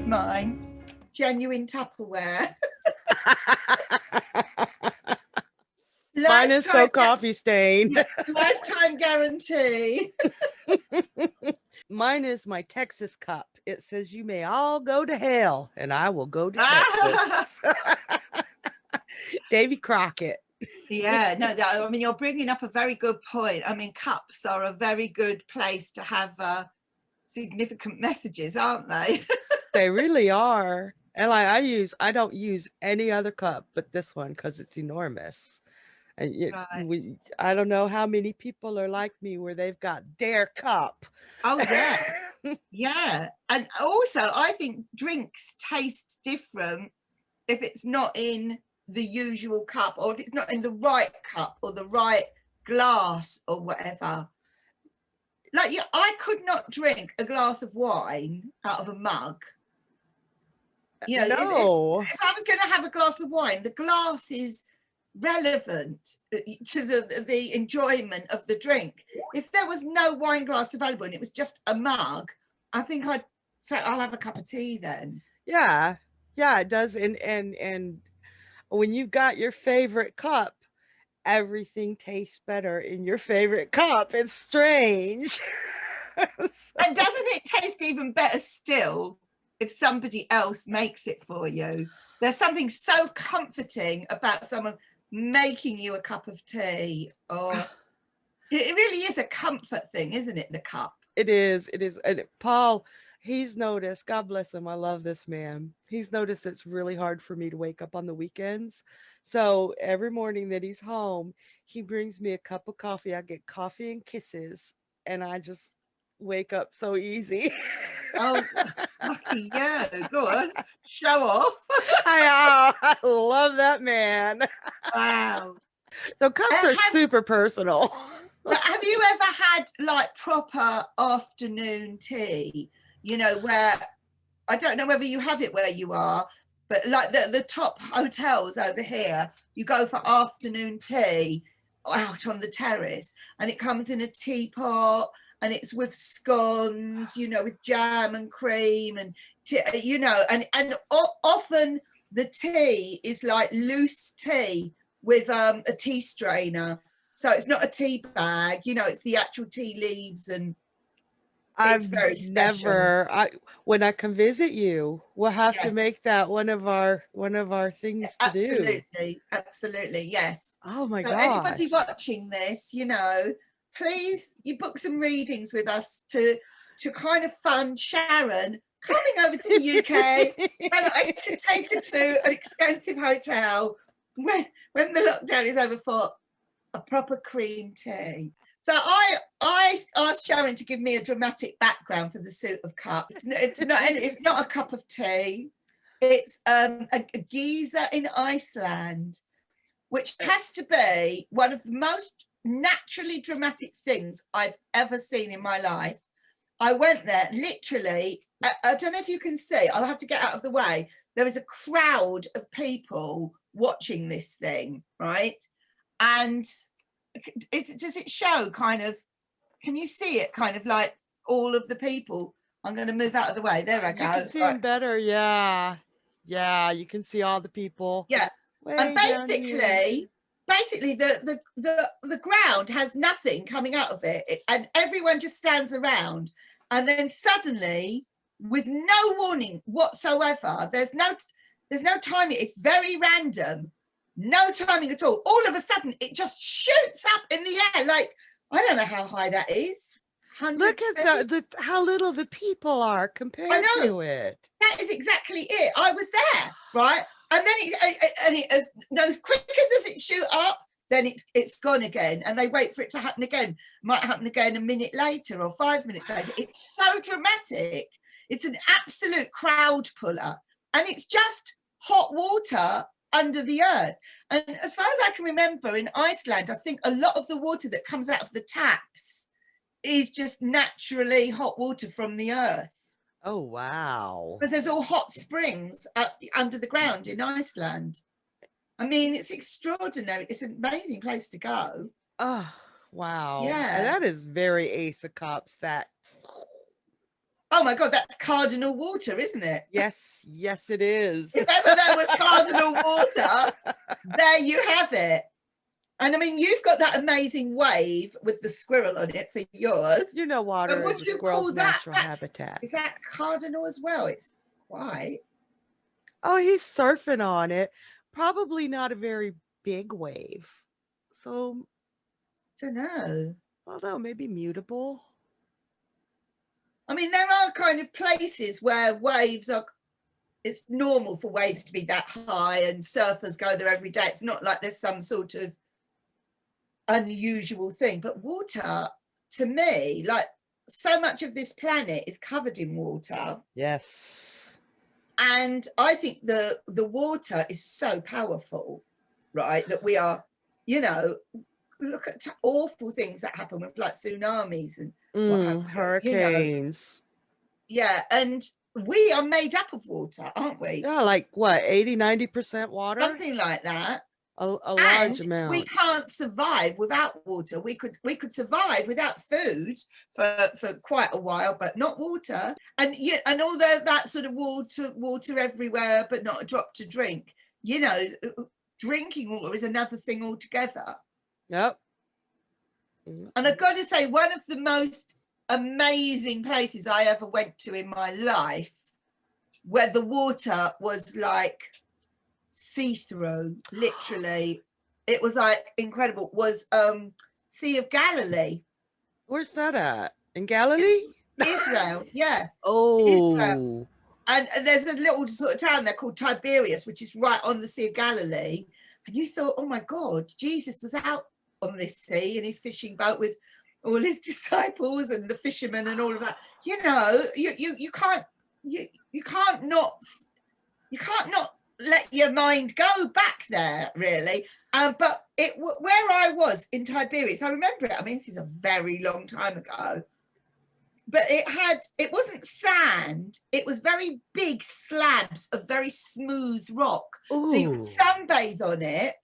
is mine. Genuine Tupperware. Mine is so coffee stained. Lifetime guarantee. Mine is my Texas cup. It says, "You may all go to hell, and I will go to Texas." Davy Crockett. Yeah, no, I mean, you're bringing up a very good point. I mean, cups are a very good place to have significant messages, aren't they? They really are. And I don't use any other cup but this one because it's enormous. And Right. I don't know how many people are like me where they've got their cup. Oh, yeah. Yeah. And also, I think drinks taste different if it's not in the usual cup, or if it's not in the right cup or the right glass or whatever. Like, I could not drink a glass of wine out of a mug. You know, No. if I was going to have a glass of wine, the glass is relevant to the enjoyment of the drink. If there was no wine glass available and it was just a mug, I think I'd say I'll have a cup of tea then. Yeah. Yeah, it does. And when you've got your favorite cup, everything tastes better in your favorite cup. It's strange. And doesn't it taste even better still if somebody else makes it for you? There's something so comforting about someone making you a cup of tea. Or it really is a comfort thing, isn't it, the cup? It is. It is. And Paul, he's noticed, God bless him. I love this man. He's noticed it's really hard for me to wake up on the weekends. So every morning that he's home, he brings me a cup of coffee. I get coffee and kisses, and I just wake up so easy. Oh, lucky you. Go on. Show off. I love that man. Wow. So cups are super personal. Have you ever had like proper afternoon tea? You know, where, I don't know whether you have it where you are, but like the top hotels over here, you go for afternoon tea out on the terrace, and it comes in a teapot, and it's with scones, you know, with jam and cream, and you know, and often the tea is like loose tea with a tea strainer, so it's not a tea bag, you know, it's the actual tea leaves, and it's very special. When I come visit you, we'll have to Yes. make that one of our things to do. Absolutely, yes. Oh my So anybody gosh. watching this, you know, please, you book some readings with us to kind of fund Sharon coming over to the UK, and I can take her to an expensive hotel when the lockdown is over for a proper cream tea. So I asked Sharon to give me a dramatic background for the suit of cups. It's not a cup of tea. It's a geyser in Iceland, which has to be one of the most naturally dramatic things I've ever seen in my life. I went there, literally, I don't know if you can see, I'll have to get out of the way. There was a crowd of people watching this thing, right? And does it show kind of, can you see it kind of like all of the people? I'm going to move out of the way. There I go. You can see them better. Yeah. Yeah, you can see all the people. Yeah. And basically the ground has nothing coming out of it, and everyone just stands around, and then suddenly, with no warning whatsoever, there's no timing, it's very random, no timing at all of a sudden it just shoots up in the air, like, I don't know how high that is. Look at how little the people are compared to it. That is exactly it. I was there, right? And then it no quicker does it shoot up, then it's gone again, and they wait for it to happen again. Might happen again a minute later or 5 minutes later. It's so dramatic. It's an absolute crowd puller, and it's just hot water under the earth. And as far as I can remember, in Iceland, I think a lot of the water that comes out of the taps is just naturally hot water from the earth. Oh, wow. Because there's all hot springs under the ground in Iceland. I mean, it's extraordinary. It's an amazing place to go. Oh, wow. Yeah. And that is very Ace of Cups, that. Oh my God, that's cardinal water, isn't it? Yes, yes, it is. If ever there was cardinal water, there you have it. And I mean, you've got that amazing wave with the squirrel on it for yours. You know, water But is would a you squirrel's call that, natural habitat. is that cardinal as well? It's white. Oh, he's surfing on it. Probably not a very big wave. So, Don't know. although maybe mutable. I mean, there are kind of places where waves are, it's normal for waves to be that high and surfers go there every day. It's not like there's some sort of unusual thing. But water, to me, like so much of this planet is covered in water. Yes. And I think the water is so powerful, right? That we are, you know, look at awful things that happen with like tsunamis and what have you, hurricanes. Yeah, and we are made up of water, aren't we? Yeah, like what, 80-90% water? Something like that. A large And amount. we can't survive without water. We could survive without food for quite a while, but not water. And and all that sort of water everywhere, but not a drop to drink. You know, drinking water is another thing altogether. Yep. And I've got to say, one of the most amazing places I ever went to in my life, where the water was like see-through, literally, it was like incredible, was Sea of Galilee. Where's that at? In Galilee? Israel. Yeah. Oh. Israel. And there's a little sort of town there called Tiberias, which is right on the Sea of Galilee. And you thought, oh my God, Jesus was out on this sea in his fishing boat with all his disciples and the fishermen and all of that. You know, you can't not let your mind go back there, really. But where I was in Tiberias, I remember it. I mean, this is a very long time ago. But it wasn't sand. It was very big slabs of very smooth rock. Ooh. So you could sunbathe on it.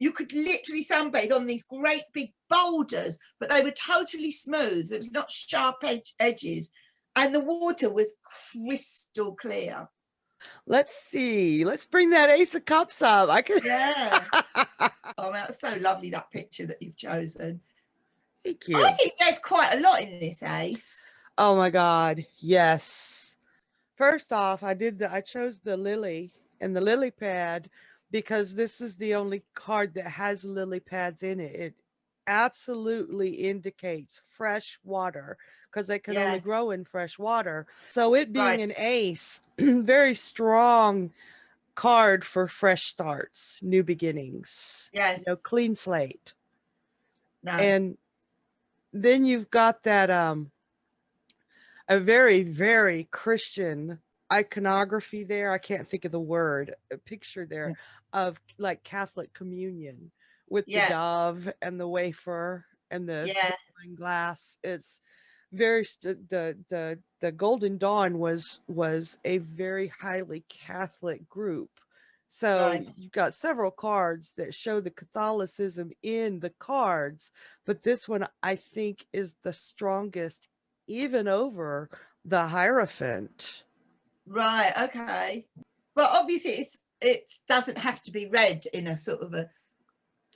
You could literally sunbathe on these great big boulders, but they were totally smooth. There was not sharp edges. And the water was crystal clear. Let's see. Let's bring that Ace of Cups up. I can. Yeah. Oh, that's so lovely, that picture that you've chosen. Thank you. I think there's quite a lot in this ace. Oh my God. Yes. First off, I chose the lily and the lily pad because this is the only card that has lily pads in it. It absolutely indicates fresh water because they can only grow in fresh water. So it being an ace, very strong card for fresh starts, new beginnings. Yes. You know, clean slate. No. And then you've got that a very, very Christian iconography there. I can't think of the word, a picture there of like Catholic communion with the dove and the wafer and the wine glass. It's very the Golden Dawn was a very highly Catholic group. So you've got several cards that show the Catholicism in the cards, but this one I think is the strongest, even over the Hierophant. Right, okay. Well, obviously it doesn't have to be read in a sort of a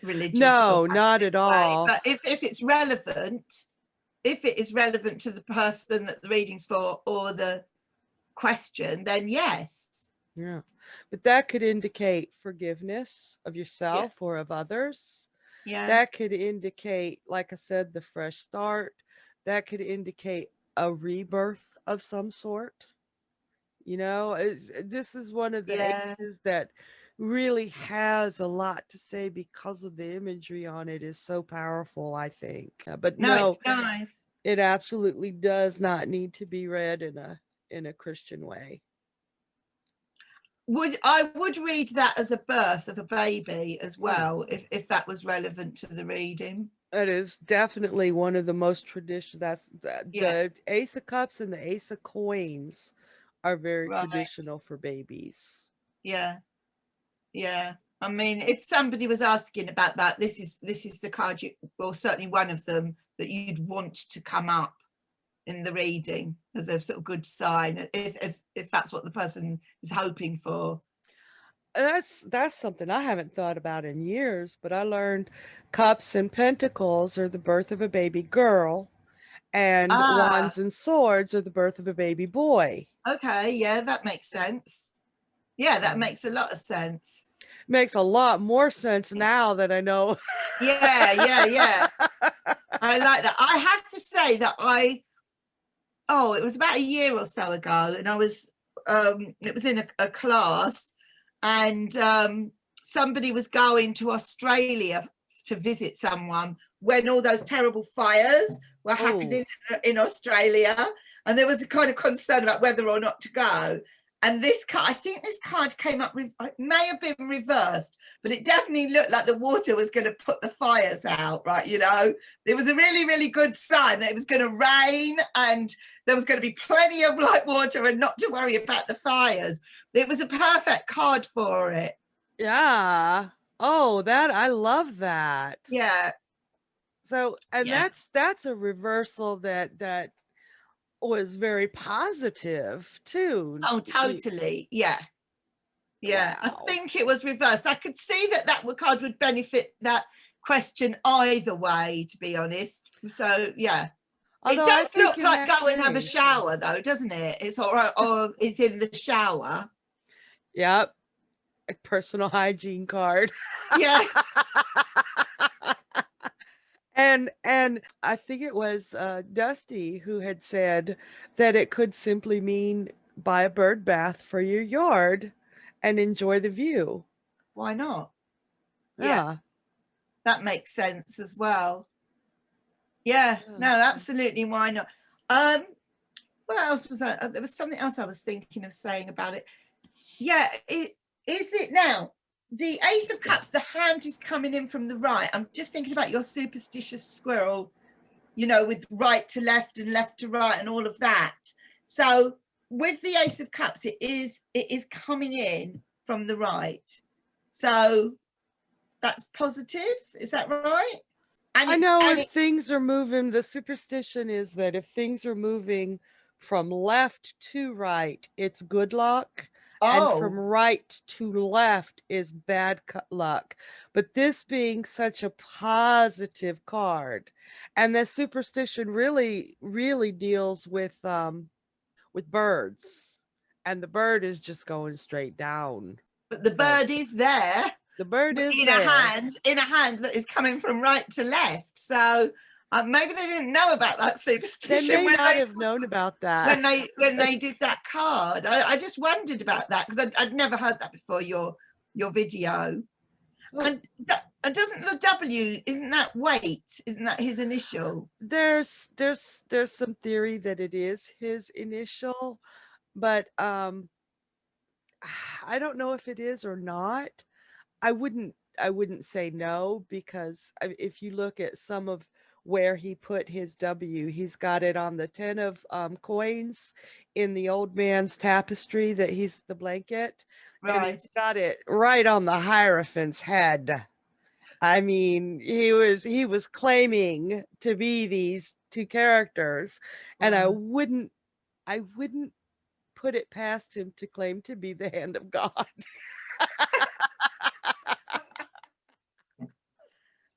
religious. No, not at all. But if it's relevant, if it is relevant to the person that the reading's for or the question, then yes. Yeah, but that could indicate forgiveness of yourself or of others. Yeah. That could indicate, like I said, the fresh start. That could indicate a rebirth of some sort. You know, this is one of the aces that really has a lot to say because of the imagery on it is so powerful, I think. But no, it's nice. It absolutely does not need to be read in a Christian way. I would read that as a birth of a baby as well, if that was relevant to the reading. It is definitely one of the most traditional. The Ace of Cups and the Ace of Coins are very traditional for babies. Yeah. I mean, if somebody was asking about that, this is the card, or certainly one of them that you'd want to come up in the reading as a sort of good sign, if that's what the person is hoping for. That's something I haven't thought about in years, but I learned cups and pentacles are the birth of a baby girl, and Ah, wands and swords are the birth of a baby boy. okay, yeah, that makes sense. Yeah, that So makes a lot of sense. makes a lot more sense now that I know. Yeah, yeah, yeah. I like that. I have to say that it was about a year or so ago, and it was in a class, and somebody was going to Australia to visit someone when all those terrible fires were happening in Australia, and there was a kind of concern about whether or not to go. And this card, I think this card came up, it may have been reversed, but it definitely looked like the water was going to put the fires out, right? You know, it was a really, really good sign that it was going to rain and there was going to be plenty of like water and not to worry about the fires. It was a perfect card for it. Yeah. Oh, that I love that. Yeah. So, and Yeah. that's a reversal that was very positive too. Oh, totally. Yeah. Yeah. I Wow. think it was reversed. I could see that card would benefit that question either way, to be honest. So, yeah. It Although I does think look in like that go and have a case, shower, though, doesn't it? It's all right, or it's in the shower. yep, a personal hygiene card. Yes. And I think it was Dusty who had said that it could simply mean buy a bird bath for your yard and enjoy the view. Why not? Yeah, Yeah. that makes sense as well. Yeah, Yeah. no, absolutely. Why not? Um, what else was that? There was something else I was thinking of saying about it. Yeah, is it now? The Ace of Cups, the hand is coming in from the right. I'm just thinking about your superstitious squirrel, you know, with right to left and left to right and all of that. So with the Ace of Cups, it is coming in from the right. So that's positive. Is that right? I know if things are moving, the superstition is that if things are moving from left to right, it's good luck, and from right to left is bad luck. But this being such a positive card, and the superstition really deals with birds, and the bird is just going straight down. but the So bird is there the bird is in there. a hand that is coming from right to left. So maybe they didn't know about that They superstition may not have known about that. when they did that card. I just wondered about that because I'd never heard that before your video. Well, And doesn't the W, isn't that Waite? Isn't that his initial? there's some theory that it is his initial, but I don't know if it is or not. I wouldn't say no, because if you look at some of where he put his W, he's got it on the 10 of coins in the old man's tapestry that he's the blanket, and Right. he's got it right on the Hierophant's head. I mean, he was claiming to be these two characters, and I Wow. wouldn't put it past him to claim to be the hand of God.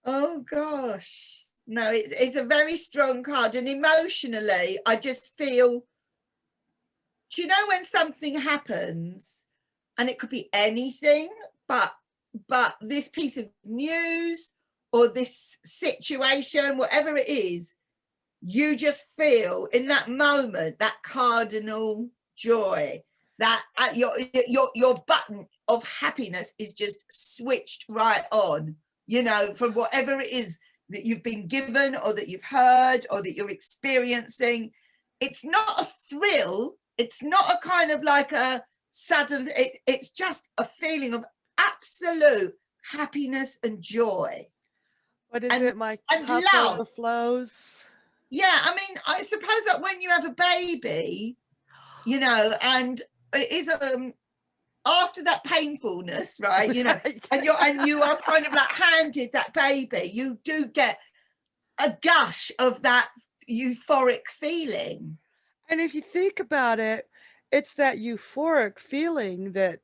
Oh gosh. No, it's a very strong card. And emotionally, I just feel, do you know when something happens and it could be anything, but this piece of news or this situation, whatever it is, you just feel in that moment that cardinal joy, that your button of happiness is just switched right on, you know, from whatever it is that you've been given or that you've heard or that you're experiencing. It's not a thrill, it's not a kind of like a sudden, it's just a feeling of absolute happiness and joy. What is it? My And cup love. overflows. Yeah, I mean, I suppose that when you have a baby, you know, and it is after that painfulness, right? You know, and you are kind of like handed that baby, you do get a gush of that, euphoric feeling. And if you think about it, it's that euphoric feeling that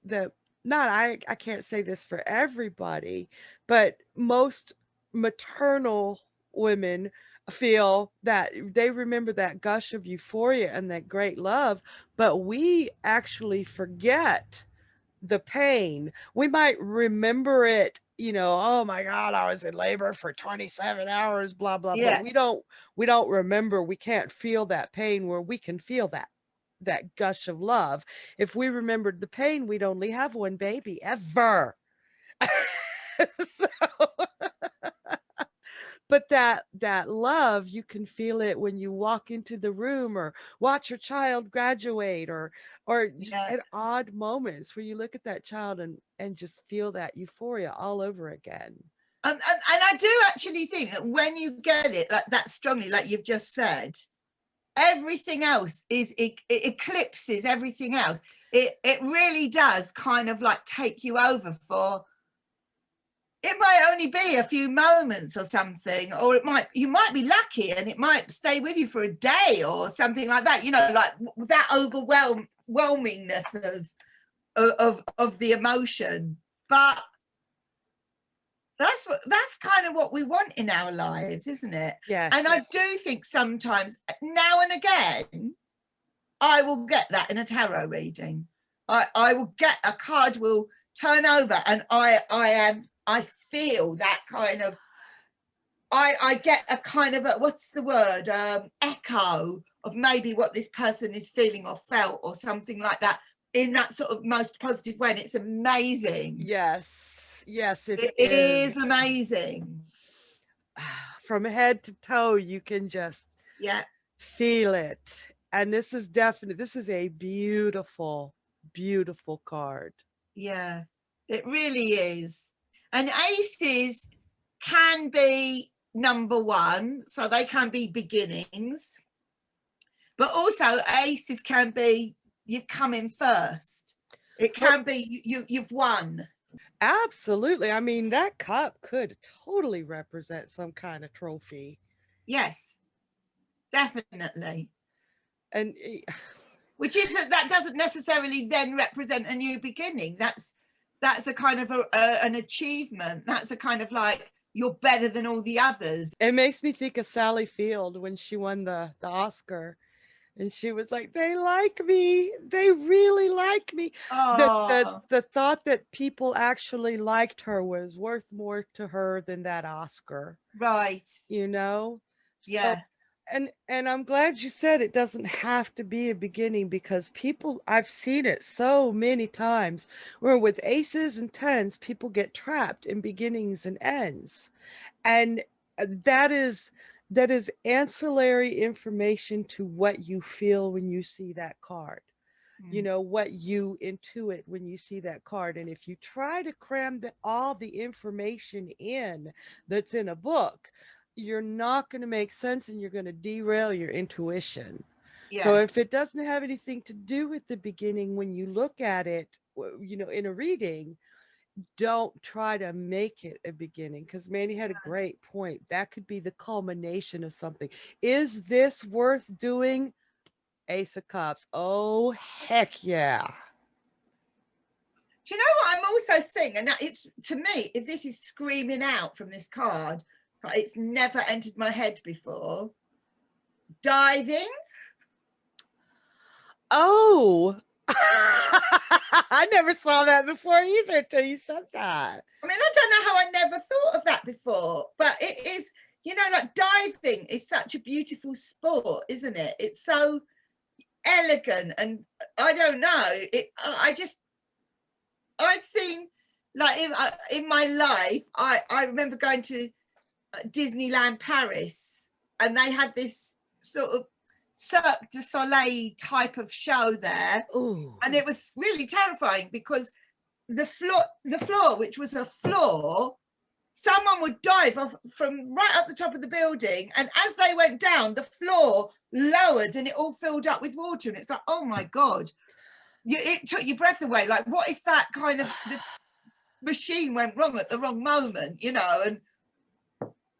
not I can't say this for everybody, but most maternal women feel that they remember that gush of euphoria and that great love, but we actually forget the pain. We might remember it, oh my God, I was in labor for 27 hours, blah, blah, but Yeah. we don't remember, we can't feel that pain where we can feel that gush of love. If we remembered the pain, we'd only have one baby ever. So, but that love, you can feel it when you walk into the room or watch your child graduate or just Yeah. at odd moments where you look at that child and just feel that euphoria all over again. And I do actually think that when you get it like that strongly, like you've just said, everything else it eclipses everything else. It really does kind of like take you over for, it might only be a few moments or something, or you might be lucky and it might stay with you for a day or something like that, like that overwhelmingness of the emotion. But that's kind of what we want in our lives, isn't it? Yes. And I do think sometimes, now and again, I will get that in a tarot reading. I will get a card will turn over and I feel that kind of, I get a kind of what's the word, echo of maybe what this person is feeling or felt or something like that, in that sort of most positive way. And it's amazing. Yes, it It is amazing. From head to toe, you can just feel it. And this is a beautiful, beautiful card. Yeah, it really is. And aces can be number one, so they can be beginnings, but also aces can be you've come in first. It can be you've won. Absolutely. I mean, that cup could totally represent some kind of trophy. Yes, definitely. And which is that doesn't necessarily then represent a new beginning. That's a kind of an achievement. That's a kind of like, you're better than all the others. It makes me think of Sally Field when she won the Oscar. And she was like, they like me. They really like me. Oh. The thought that people actually liked her was worth more to her than that Oscar. Right. So, yeah. And I'm glad you said it doesn't have to be a beginning, because I've seen it so many times where with aces and tens, people get trapped in beginnings and ends. And that is ancillary information to what you feel when you see that card. What you intuit when you see that card. And if you try to cram all the information in that's in a book, you're not going to make sense and you're going to derail your intuition. Yeah. So if it doesn't have anything to do with the beginning, when you look at it, in a reading, don't try to make it a beginning, because Mandy had a great point. That could be the culmination of something. Is this worth doing? Ace of Cups. Oh, heck yeah. Do you know what I'm also seeing? And that it's, to me, if this is screaming out from this card, but it's never entered my head before. Diving. Oh, I never saw that before either till you said that. I mean, I don't know how I never thought of that before, but it is, like diving is such a beautiful sport, isn't it? It's so elegant, and I don't know, I've seen, like, in my life, I remember going to Disneyland Paris, and they had this sort of Cirque du Soleil type of show there. Ooh. And it was really terrifying because the floor, which was a floor, someone would dive off from right up the top of the building, and as they went down, the floor lowered and it all filled up with water, and it's like, oh my God, it took your breath away. Like, what if that kind of the machine went wrong at the wrong moment, and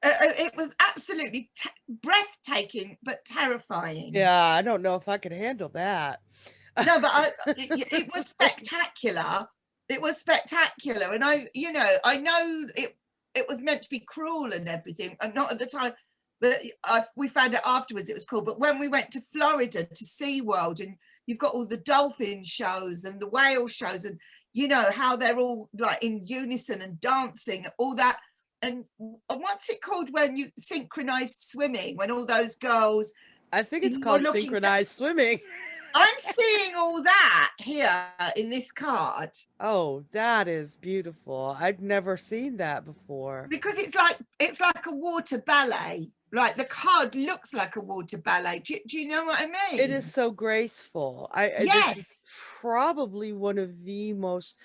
It was absolutely breathtaking, but terrifying. Yeah, I don't know if I could handle that. No, but it was spectacular. It was spectacular, and I know it was meant to be cruel and everything, and not at the time, but we found out afterwards it was cool. But when we went to Florida to SeaWorld, and you've got all the dolphin shows and the whale shows, and how they're all like in unison and dancing, all that. And what's it called when you synchronized swimming, when all those girls, I think it's you're called looking, synchronized swimming. I'm seeing all that here in this card, Oh, that is beautiful. I've never seen that before. because it's like a water ballet. Like the card looks like a water ballet. Do you know what I It mean? is so graceful. This is Yes, probably one of the most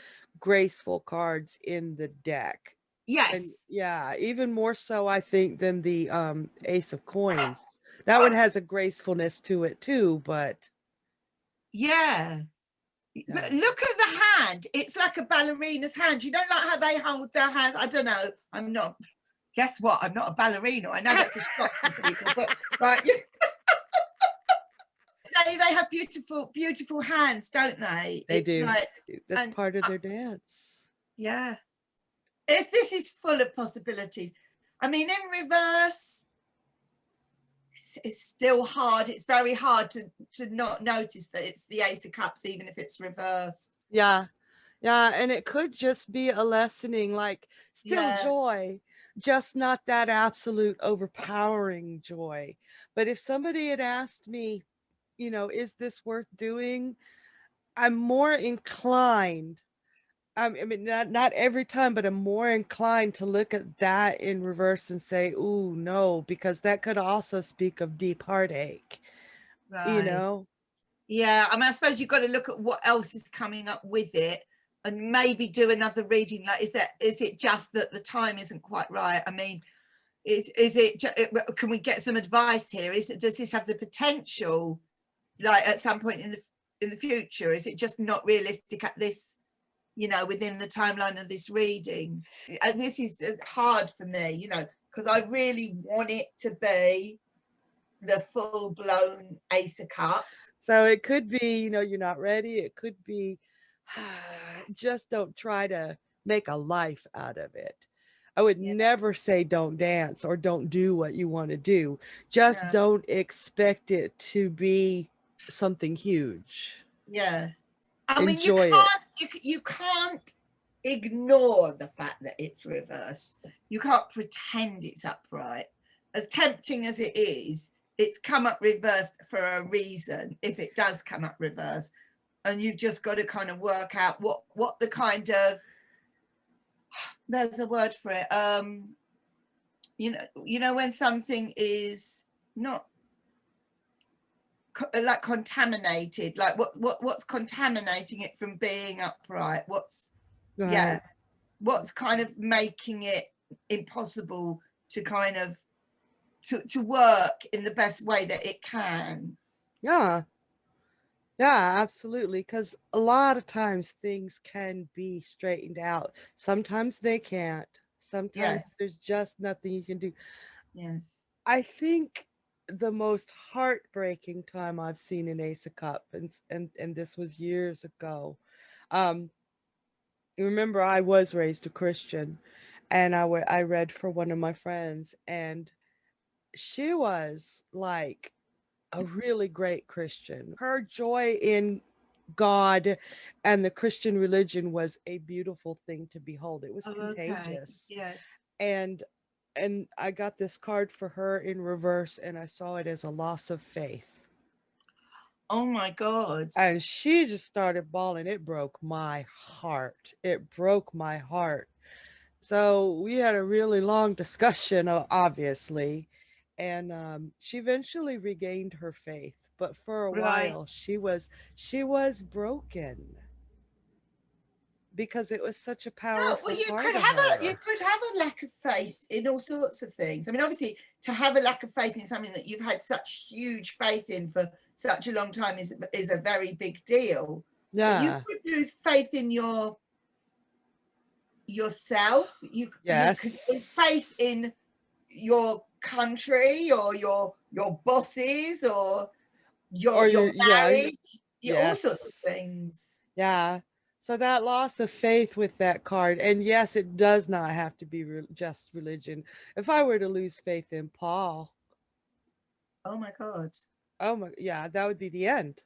graceful cards in the deck. And yes, yeah, even more so I think than the Ace of Coins. That one has a gracefulness to it too, but yeah. yeah. But look at the hand. It's like a ballerina's hand. You don't like how they hold their hands. I don't know. I'm not. Guess what? I'm not a ballerina. I know that's a shock for people, but right. They have beautiful hands, don't they? They It's do. like, That's and part of their dance. yeah. This is full of possibilities. I mean, in reverse, it's still hard. It's very hard to not notice that it's the Ace of Cups, even if it's reversed. Yeah. Yeah, and it could just be a lessening, like still Yeah, joy, just not that absolute overpowering joy. But if somebody had asked me, is this worth doing? I'm more inclined. I mean, not every time, but I'm more inclined to look at that in reverse and say, "Ooh, no," because that could also speak of deep heartache, you right. know? Yeah, I mean, I suppose you've got to look at what else is coming up with it, and maybe do another reading. Like, is it just that the time isn't quite right? I mean, is it? Can we get some advice here? Does this have the potential, like at some point in the future? Is it just not realistic at this, within the timeline of this reading? And this is hard for me, because I really want it to be the full-blown Ace of Cups. So it could be, you're not ready. It could be, just don't try to make a life out of it. I would Yeah, never say don't dance or don't do what you want to do. Just yeah, don't expect it to be something huge. yeah. I mean, Enjoy it. you can't ignore the fact that it's reversed. You can't pretend it's upright. As tempting as it is, it's come up reversed for a reason. If it does come up reversed, and you've just got to kind of work out what the kind of, there's a word for it. When something is not like contaminated, like what's contaminating it from being upright? Right. Yeah, what's kind of making it impossible to kind of to work in the best way that it can? Yeah. Yeah, absolutely. Because a lot of times things can be straightened out. Sometimes they can't. Sometimes Yes, there's just nothing you can do. yes. I think the most heartbreaking time I've seen an Ace of Cup, and this was years ago. Um, you remember I was raised a Christian, and I read for one of my friends, and she was like a really great Christian. Her joy in God and the Christian religion was a beautiful thing to behold. It was Oh, okay. contagious. Yes. And I got this card for her in reverse and I saw it as a loss of faith. Oh my God. And she just started bawling. It broke my heart. It broke my heart. So we had a really long discussion, obviously, and she eventually regained her faith. But for a Right. while, she was broken because it was such a No, well, powerful part of you her. could have a lack of faith in all sorts of things. I mean, obviously, to have a lack of faith in something that you've had such huge faith in for such a long time is a very big deal. But you Yeah. could lose faith in yourself. You could lose faith Yes. in your country or your bosses or Or your yeah, marriage, all sorts of yes. things. Yeah. So that loss of faith with that card, and yes, it does not have to be just religion. If I were to lose faith in Paul, Oh my God. oh my, yeah, that would be the end.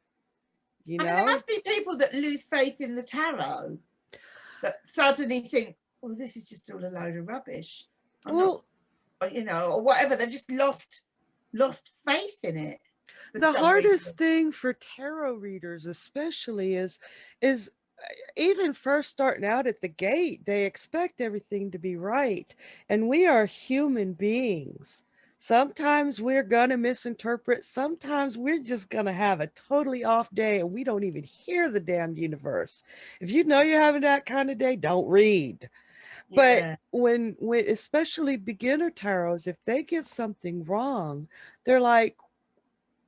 You I mean, there know? must be people that lose faith in the tarot that suddenly think, well, this is just all a load of rubbish. I'm not, Well, or whatever. They've just lost faith in it for the some reason. hardest thing for tarot readers especially is even first starting out at the gate, they expect everything to be right. And we are human beings. Sometimes we're going to misinterpret. Sometimes we're just going to have a totally off day and we don't even hear the damn universe. If you know you're having that kind of day, don't read. But Yeah, when especially beginner tarots, if they get something wrong, they're like,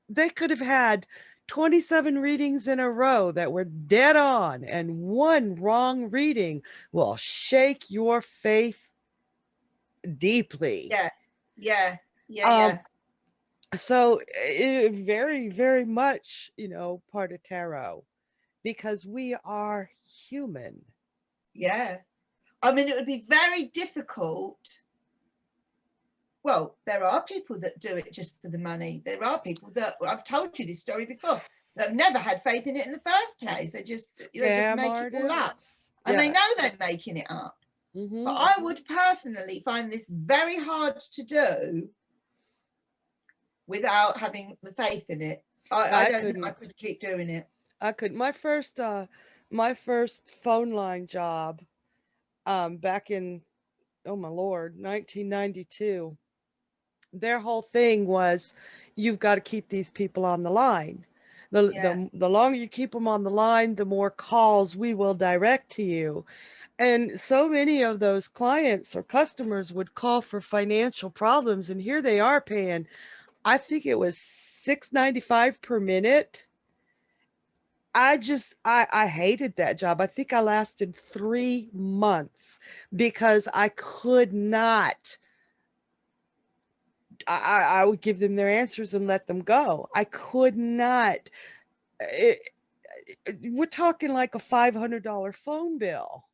they could have had 27 readings in a row that were dead on, and one wrong reading will shake your faith deeply. yeah, yeah, yeah, Um, yeah, so it very, very much, part of tarot because we are human. yeah. I mean, it would be very difficult. Well, there are people that do it just for the money. There are people that, I've told you this story before, that have never had faith in it in the first place. They just Scam make it all up, artists. and they Yeah. know they're making it up. But Hmm. I would personally find this very hard to do without having the faith in it. I I don't think I couldn't. could keep doing it. I couldn't. My first phone line job, back in, oh my Lord, 1992, their whole thing was you've got to keep these people on the line. The, Yeah, the longer you keep them on the line, the more calls we will direct to you. And so many of those clients or customers would call for financial problems, and here they are paying, I think it was $6.95 per minute. I hated that job. I think I lasted 3 months because I could not. I would give them their answers and let them go. I could not. It, we're talking like a $500 phone bill.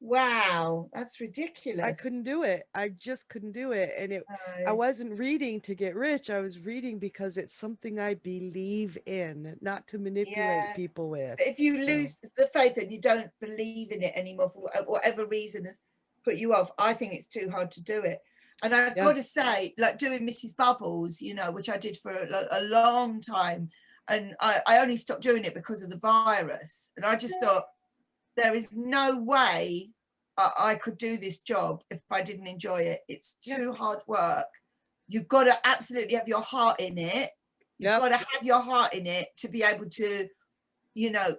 wow, that's I ridiculous. couldn't do it. I just couldn't do it. And I No. wasn't reading to get rich. I was reading because it's something I believe in, not to manipulate Yeah, people with. but if you So, lose the faith and you don't believe in it anymore for whatever reason has put you off, I think it's too hard to do it. And I've yeah. got to say, like doing Mrs. Bubbles, which I did for a long time, and I only stopped doing it because of the virus. And I just thought, there is no way I could do this job if I didn't enjoy it. It's Yeah. too hard work. You've got to absolutely have your heart in it. You've Yep. got to have your heart in it to be able to,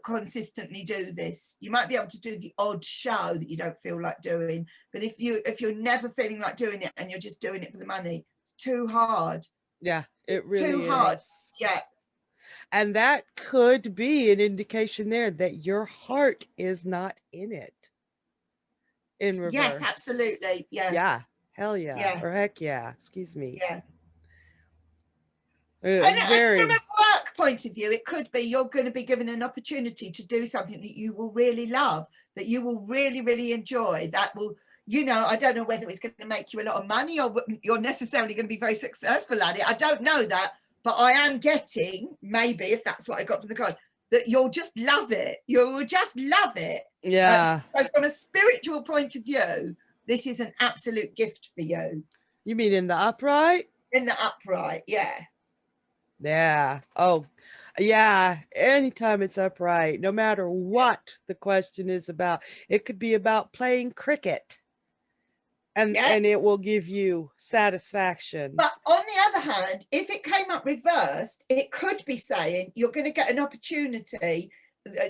consistently do this. You might be able to do the odd show that you don't feel like doing, but if you're never feeling like doing it and you're just doing it for the money, it's too hard. Yeah, it It's too really hard. is. Yeah. And that could be an indication there that your heart is not in it in Yes, reverse. absolutely. Yeah. Yeah. Hell yeah. Yeah. Or heck yeah. Excuse me. Yeah. And from Very. a work point of view, it could be you're going to be given an opportunity to do something that you will really love, that you will really, really enjoy, that will, I don't know whether it's going to make you a lot of money or you're necessarily going to be very successful at it. I don't know that, but I am getting, maybe if that's what I got from the card, that you'll just love it. You will just love it. Yeah. So from a spiritual point of view, this is an absolute gift for you. You mean in the upright? In the upright, yeah. Yeah. Oh, yeah. Anytime it's upright, no matter what the question is about, it could be about playing cricket, and Yeah. and it will give you satisfaction. But on the other hand, if it came up reversed, it could be saying you're going to get an opportunity.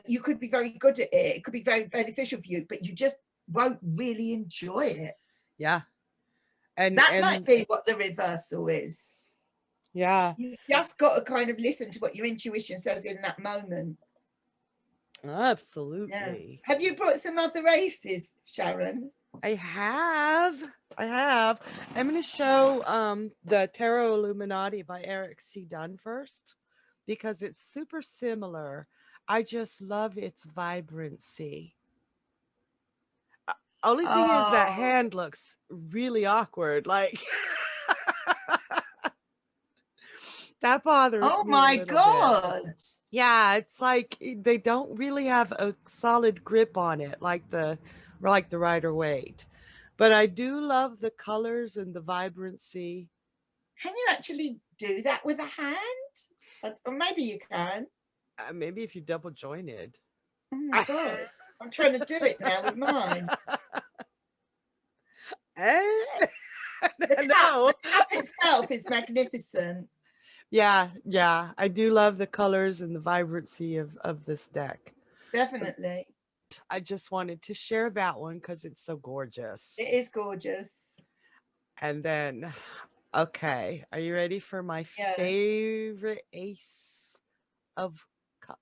You could be very good at it. It could be very beneficial for you, but you just won't really enjoy it. Yeah. And That might and be what the reversal is. yeah, You just got to kind of listen to what your intuition says in that moment. Yeah. absolutely. Have you brought some other races, Sharon? I have. I have. I'm going to show the Tarot Illuminati by Eric C. Dunn first because it's super similar. I just love its vibrancy. Only thing is that Oh, hand looks really awkward. Like that bothers oh me a my little bit. God. Yeah, it's like they don't really have a solid grip on it like the Rider-Waite. But I do love the colors and the vibrancy. Can you actually do that with a hand? Or maybe you can. Maybe if you double jointed. Oh my God. I'm trying to do it now with mine. Eh? The No. cup itself is magnificent. Yeah, I do love the colors and the vibrancy of this deck. Definitely. I just wanted to share that one because it's so gorgeous. It is gorgeous. And then, okay, are you ready for my Yes. favorite Ace of Cups?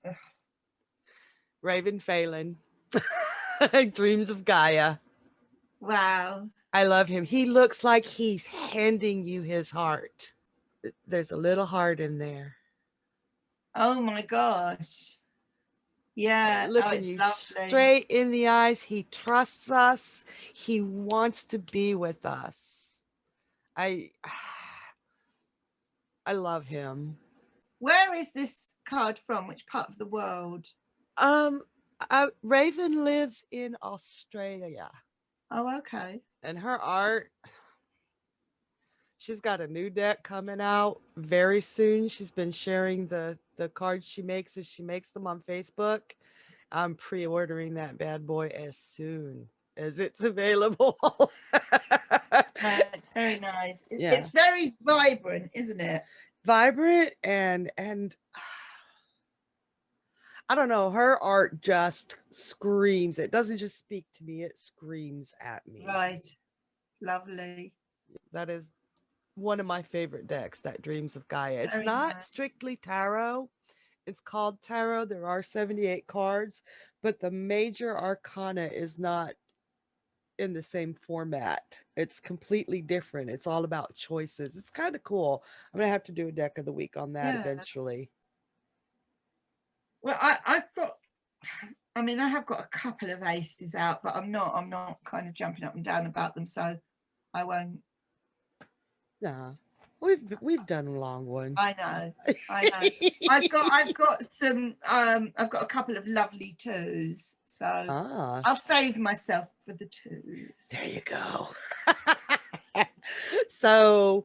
Ugh. Raven Phelan. Dreams of Gaia. Wow. I love him. He looks like he's handing you his heart. There's a little heart in there. Oh my gosh. Yeah. Oh, Looking it's you lovely. straight in the eyes. He trusts us. He wants to be with us. I I love him. Where is this card from? Which part of the world? Um, Raven lives in Australia, Oh, okay. and her art. She's got a new deck coming out very soon. She's been sharing the cards she makes as she makes them on Facebook. I'm pre-ordering that bad boy as soon as it's available. It's very nice. Yeah, It's very vibrant, isn't it? vibrant and I don't know, her art just screams. It doesn't just speak to me, it screams at me. Right. Lovely. That is one of my favorite decks, that Dreams of Gaia. It's Very not nice. strictly tarot. It's called tarot. There are 78 cards, but the major arcana is not in the same format. It's completely different. It's all about choices. It's kind of cool. I'm going to have to do a deck of the week on that Yeah. eventually. Well, I mean, I have got a couple of aces out, but I'm not kind of jumping up and down about them, so I won't. Nah. We've done long ones. I know. I've got some I've got a couple of lovely twos, so Ah, I'll save myself for the twos. there you go. So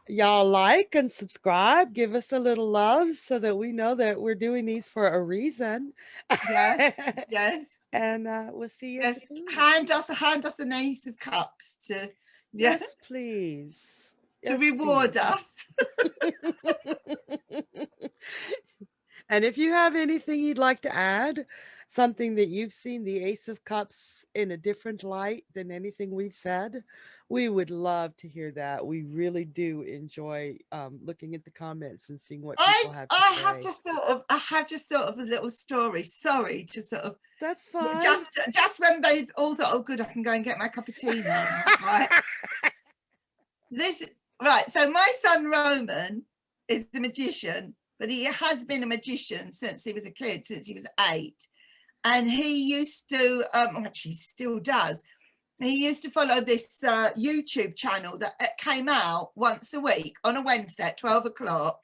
y'all like and subscribe, give us a little love so that we know that we're doing these for a reason. Yes, yes, And we'll see you yes. soon. Hand us an ace of cups to Yes, please. to Yes, reward please. us. And if you have anything you'd like to add, something that you've seen the Ace of Cups in a different light than anything we've said, we would love to hear that. We really do enjoy looking at the comments and seeing what people have to say. I have just thought of a little story. Sorry to sort of That's fine. just when they all thought, oh good, I can go and get my cup of tea now. Right. So my son Roman is a magician, but he has been a magician since he was a kid, since he was 8. And he used to, actually still does, he used to follow this YouTube channel that came out once a week on a Wednesday at 12 o'clock.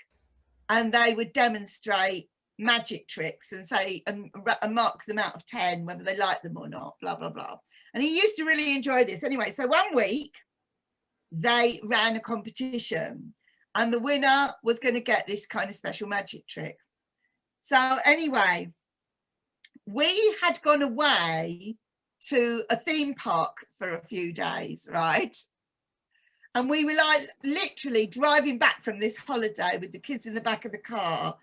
And they would demonstrate magic tricks and say, and mark them out of 10, whether they like them or not, blah, blah, blah. And he used to really enjoy this. Anyway, so one week they ran a competition and the winner was going to get this kind of special magic trick. So anyway, we had gone away to a theme park for a few days, right? And we were like literally driving back from this holiday with the kids in the back of the car.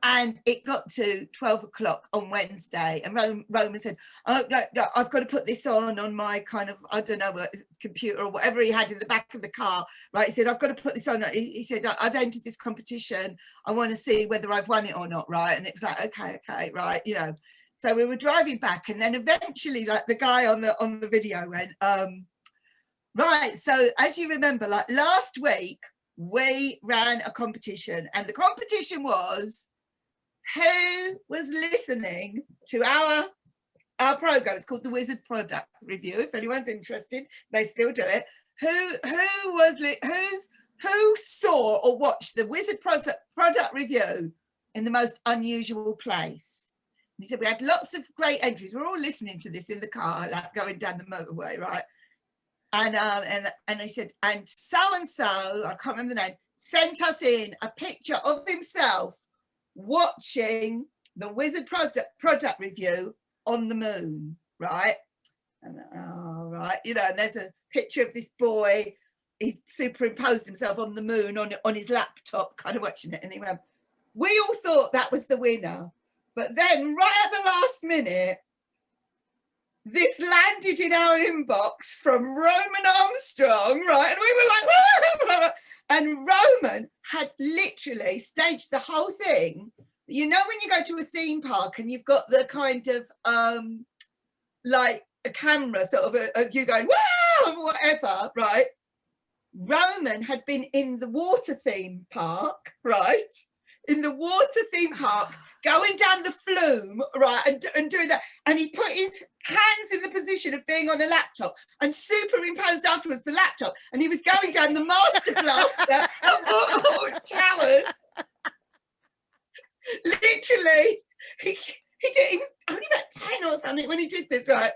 And it got to 12 o'clock on Wednesday. And Roman said, oh, no, I've got to put this on my kind of, I don't know, computer or whatever he had in the back of the car. Right. He said, I've got to put this on. He said, I've entered this competition. I want to see whether I've won it or not. Right. And it was like, okay, right. You know. So we were driving back, and then eventually, like, the guy on the video went, right, so as you remember, like last week we ran a competition, and the competition was who was listening to our program. It's called the Wizard Product Review. If anyone's interested, they still do it. Who saw or watched the Wizard Product Review in the most unusual place? And he said we had lots of great entries. We're all listening to this in the car, like going down the motorway, right? And he said, and so, I can't remember the name, sent us in a picture of himself watching the Wizard Product Review on the moon, right? And right, you know, and there's a picture of this boy. He's superimposed himself on the moon on his laptop, kind of watching it. And he went, we all thought that was the winner. But then right at the last minute, this landed in our inbox from Roman Armstrong, right? And we were like, and Roman had literally staged the whole thing. You know, when you go to a theme park and you've got the kind of like a camera, sort of you going, wow, whatever, right? Roman had been in the water theme park, right? In the water theme park, going down the flume, right, and doing that. And he put his hands in the position of being on a laptop and superimposed afterwards the laptop. And he was going down the Master Blaster of Towers. Literally, he was only about 10 or something when he did this, right?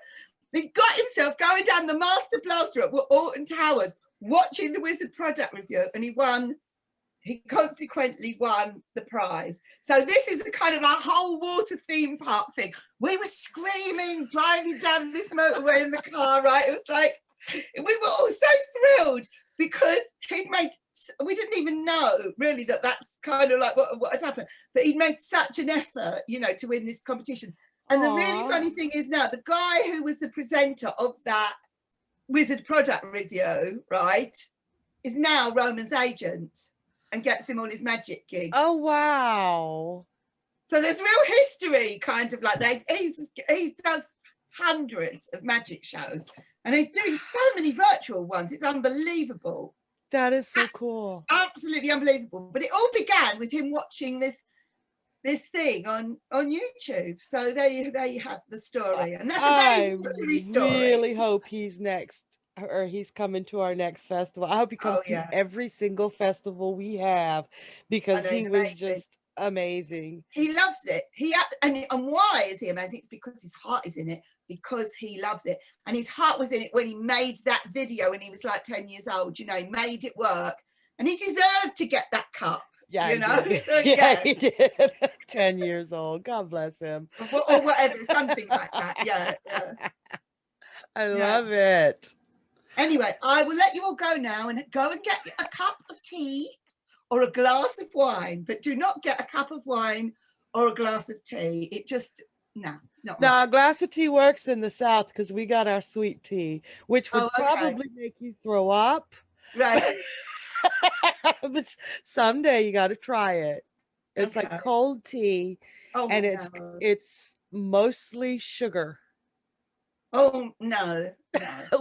He got himself going down the Master Blaster at Alton Towers, watching the Wizard Product Review, and he consequently won the prize. So this is a kind of a whole water theme park thing. We were screaming, driving down this motorway in the car, right? It was like, we were all so thrilled because we didn't even know really that's kind of like what had happened, but he'd made such an effort, you know, to win this competition. And the really funny thing is now, the guy who was the presenter of that Wizard Product Review, right, is now Roman's agent and gets him all his magic gigs. Oh, wow. So there's real history, kind of like he does hundreds of magic shows, and he's doing so many virtual ones. It's unbelievable. That is so cool. Absolutely unbelievable. But it all began with him watching this thing on YouTube. So there you have the story, and that's a very literary story. I really hope he's next, or he's coming to our next festival. I hope he comes to every single festival we have, because he was just amazing. He loves it. And why is he amazing? It's because his heart is in it, because he loves it. And his heart was in it when he made that video when he was like 10 years old. You know, he made it work, and he deserved to get that cup. Yeah, you know? So, he did. 10 years old. God bless him. Or whatever, something like that. Yeah. I love it. Anyway, I will let you all go now and go and get a cup of tea or a glass of wine, but do not get a cup of wine or a glass of tea. It just, no, it's not. No, a glass of tea works in the South because we got our sweet tea, which would probably make you throw up. Right. But someday you got to try it. It's like cold tea, and it's mostly sugar. Oh no.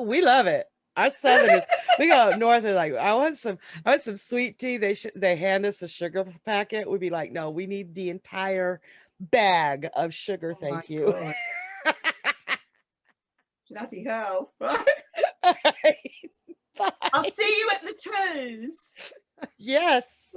We love it. Our Southerners, we go up north and like, I want some sweet tea. They hand us a sugar packet. We'd be like, no, we need the entire bag of sugar. Thank you. Bloody hell! Right. All right. Bye. I'll see you at the twos. Yes.